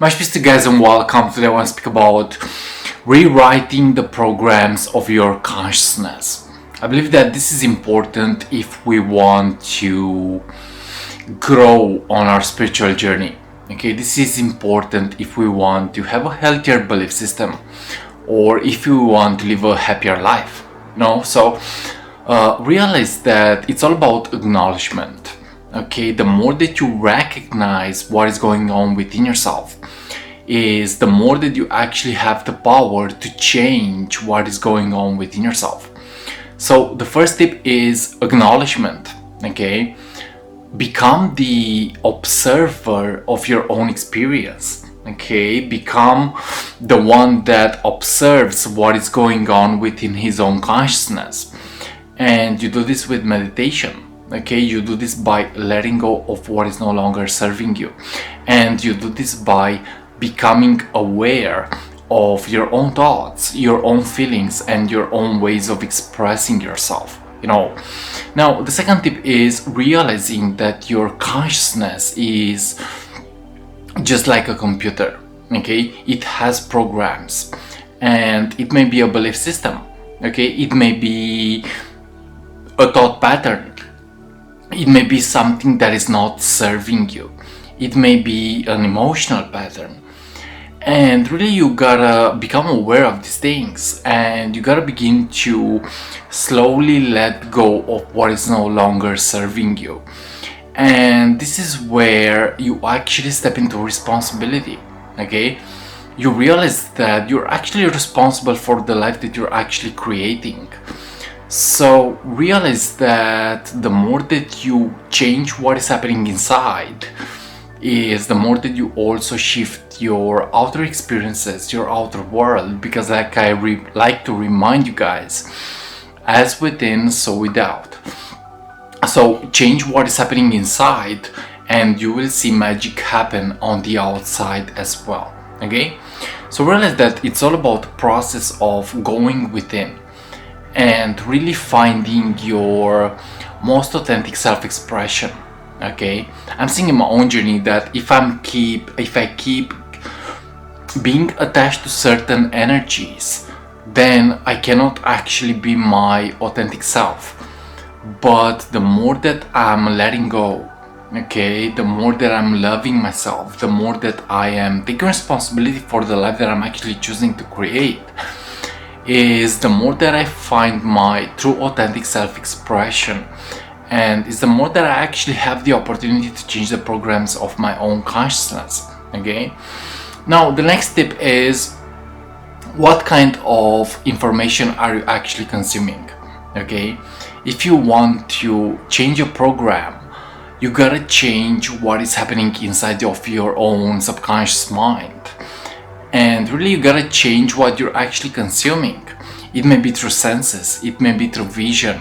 Much peace to you guys and welcome. Today I want to speak about rewriting the programs of your consciousness. I believe that this is important if we want to grow on our spiritual journey. Okay, this is important if we want to have a healthier belief system or if we want to live a happier life. Realize that it's all about acknowledgement. Okay, the more that you recognize what is going on within yourself is the more that you actually have the power to change what is going on within yourself. So the first tip is acknowledgement. Okay, become the observer of your own experience. Okay, become the one that observes what is going on within his own consciousness. And you do this with meditation. Okay, you do this by letting go of what is no longer serving you, and you do this by becoming aware of your own thoughts, your own feelings, and your own ways of expressing yourself. Now the second tip is realizing that your consciousness is just like a computer. Okay, it has programs, and it may be a belief system. Okay, it may be a thought pattern. It may be something that is not serving you. It may be an emotional pattern. And really you gotta become aware of these things, and you gotta begin to slowly let go of what is no longer serving you. And this is where you actually step into responsibility. Okay? You realize that you're actually responsible for the life that you're actually creating. So realize that the more that you change what is happening inside is the more that you also shift your outer experiences, your outer world, because like I like to remind you guys, as within, so without. So change what is happening inside and you will see magic happen on the outside as well. Okay? So realize that it's all about the process of going within and really finding your most authentic self-expression. Okay, I'm seeing in my own journey that if I keep being attached to certain energies, then I cannot actually be my authentic self. But the more that I'm letting go, okay, the more that I'm loving myself, the more that I am taking responsibility for the life that I'm actually choosing to create, is the more that I find my true authentic self-expression, and is the more that I actually have the opportunity to change the programs of my own consciousness. Okay, now the next tip is what kind of information are you actually consuming. Okay, if you want to change your program, you gotta change what is happening inside of your own subconscious mind. And really you gotta change what you're actually consuming. It may be through senses, it may be through vision,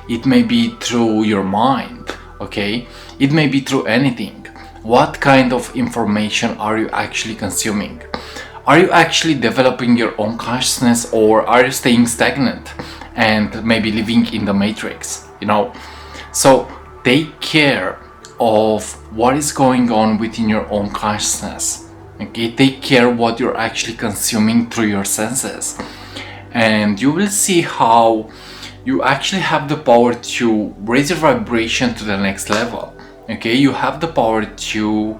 it may be through your mind, okay? It may be through anything. What kind of information are you actually consuming? Are you actually developing your own consciousness, or are you staying stagnant and maybe living in the matrix, So take care of what is going on within your own consciousness. Okay, take care what you're actually consuming through your senses, and you will see how you actually have the power to raise your vibration to the next level. Okay, you have the power to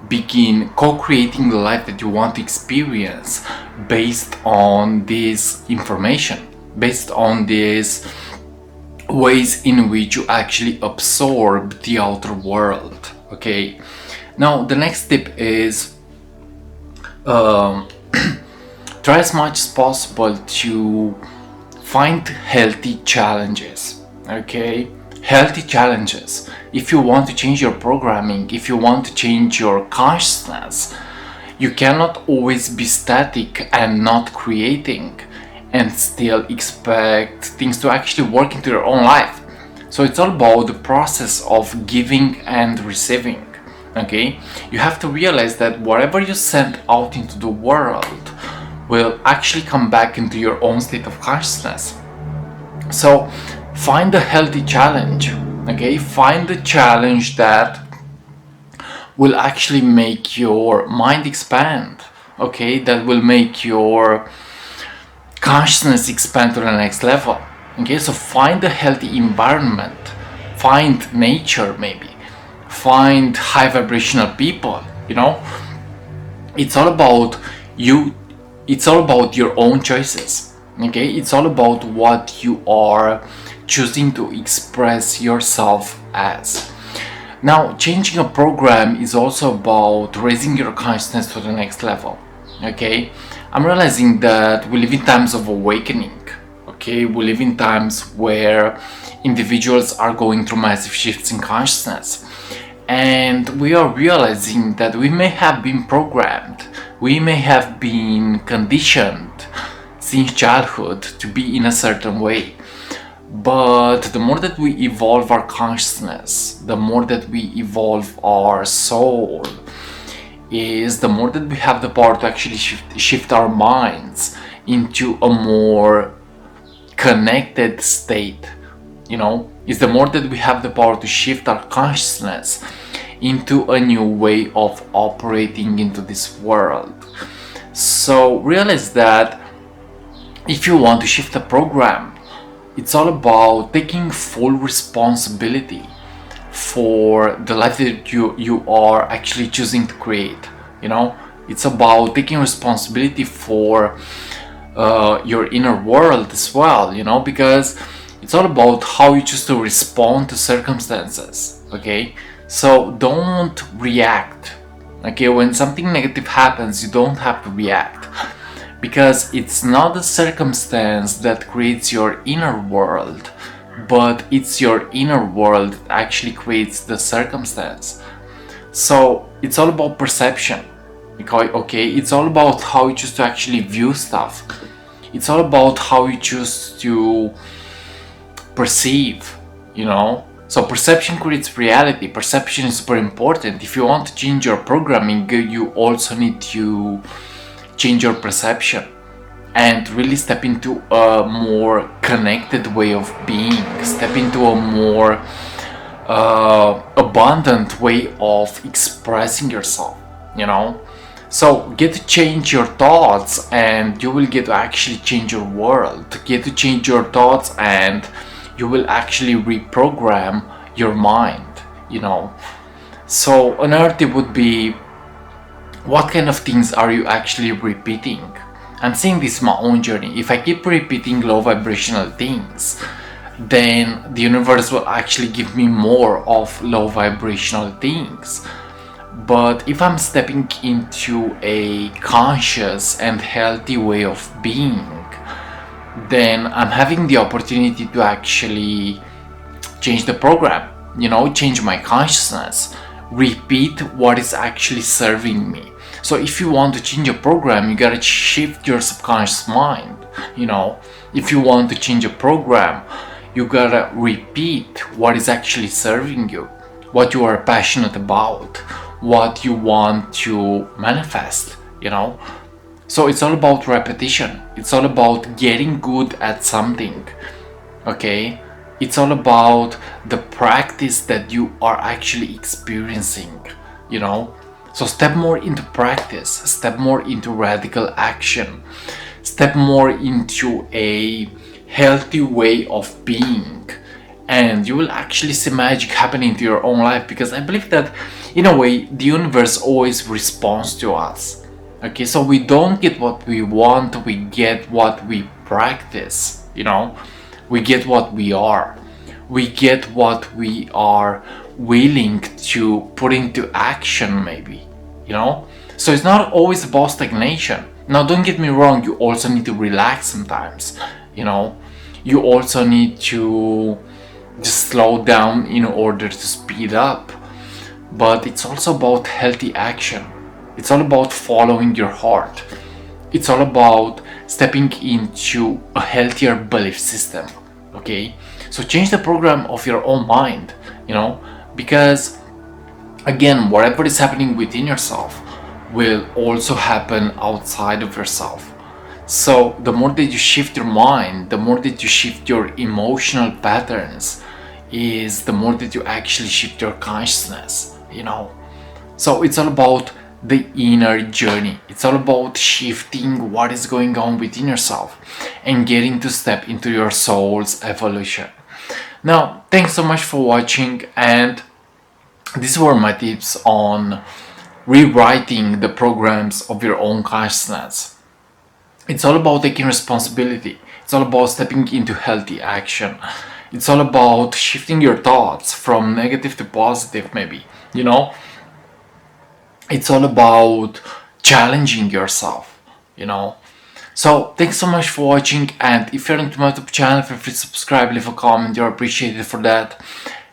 begin co-creating the life that you want to experience based on this information, based on these ways in which you actually absorb the outer world. Okay, now the next tip is try as much as possible to find healthy challenges. Okay, healthy challenges. If you want to change your programming, if you want to change your consciousness, you cannot always be static and not creating and still expect things to actually work into your own life. So it's all about the process of giving and receiving. Okay, you have to realize that whatever you send out into the world will actually come back into your own state of consciousness. So find a healthy challenge. Okay, find the challenge that will actually make your mind expand. Okay, that will make your consciousness expand to the next level. Okay, so find a healthy environment, find nature, maybe find high vibrational people. It's all about you, it's all about your own choices. Okay, it's all about what you are choosing to express yourself as. Now, changing a program is also about raising your consciousness to the next level. Okay, I'm realizing that we live in times of awakening. Okay, we live in times where individuals are going through massive shifts in consciousness, and we are realizing that we may have been programmed, we may have been conditioned since childhood to be in a certain way. But the more that we evolve our consciousness, the more that we evolve our soul, is the more that we have the power to actually shift our minds into a more connected state. Is the more that we have the power to shift our consciousness into a new way of operating into this world. So realize that if you want to shift a program, it's all about taking full responsibility for the life that you are actually choosing to create. It's about taking responsibility for your inner world as well, because it's all about how you choose to respond to circumstances. Okay, so don't react. Okay, when something negative happens, you don't have to react, because it's not the circumstance that creates your inner world, but it's your inner world that actually creates the circumstance. So it's all about perception. Okay, it's all about how you choose to actually view stuff. It's all about how you choose to perceive. So perception creates reality. Perception is super important. If you want to change your programming, you also need to change your perception and really step into a more connected way of being, step into a more abundant way of expressing yourself. So get to change your thoughts and you will get to actually change your world. Get to change your thoughts and you will actually reprogram your mind. So another tip would be, what kind of things are you actually repeating? I'm seeing this in my own journey. If I keep repeating low vibrational things, then the universe will actually give me more of low vibrational things. But if I'm stepping into a conscious and healthy way of being, then I'm having the opportunity to actually change the program, change my consciousness, repeat what is actually serving me. So if you want to change a program, you gotta shift your subconscious mind. If you want to change a program, you gotta repeat what is actually serving you, what you are passionate about, what you want to manifest. So it's all about repetition. It's all about getting good at something. Okay, it's all about the practice that you are actually experiencing. So step more into practice, step more into radical action, step more into a healthy way of being, and you will actually see magic happening to your own life. Because I believe that in a way the universe always responds to us. Okay, so we don't get what we want, we get what we practice. We get what we are, we get what we are willing to put into action, maybe. So it's not always about stagnation. Now don't get me wrong, you also need to relax sometimes. You also need to just slow down in order to speed up. But it's also about healthy action. It's all about following your heart. It's all about stepping into a healthier belief system. Okay, so change the program of your own mind. Because again, whatever is happening within yourself will also happen outside of yourself. So the more that you shift your mind, the more that you shift your emotional patterns, is the more that you actually shift your consciousness. So it's all about the inner journey. It's all about shifting what is going on within yourself and getting to step into your soul's evolution. Now, thanks so much for watching, and these were my tips on rewriting the programs of your own consciousness. It's all about taking responsibility. It's all about stepping into healthy action. It's all about shifting your thoughts from negative to positive, maybe. It's all about challenging yourself, So thanks so much for watching, and if you're new to my YouTube channel, feel free to subscribe, leave a comment, you're appreciated for that.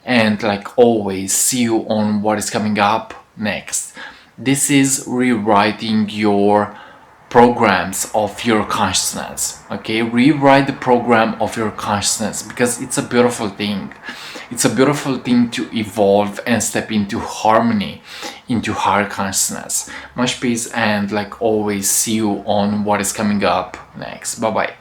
And like always, see you on what is coming up next. This is rewriting your programs of your consciousness. Okay, rewrite the program of your consciousness, because it's a beautiful thing. It's a beautiful thing to evolve and step into harmony, into higher consciousness. Much peace, and like always, see you on what is coming up next. Bye bye.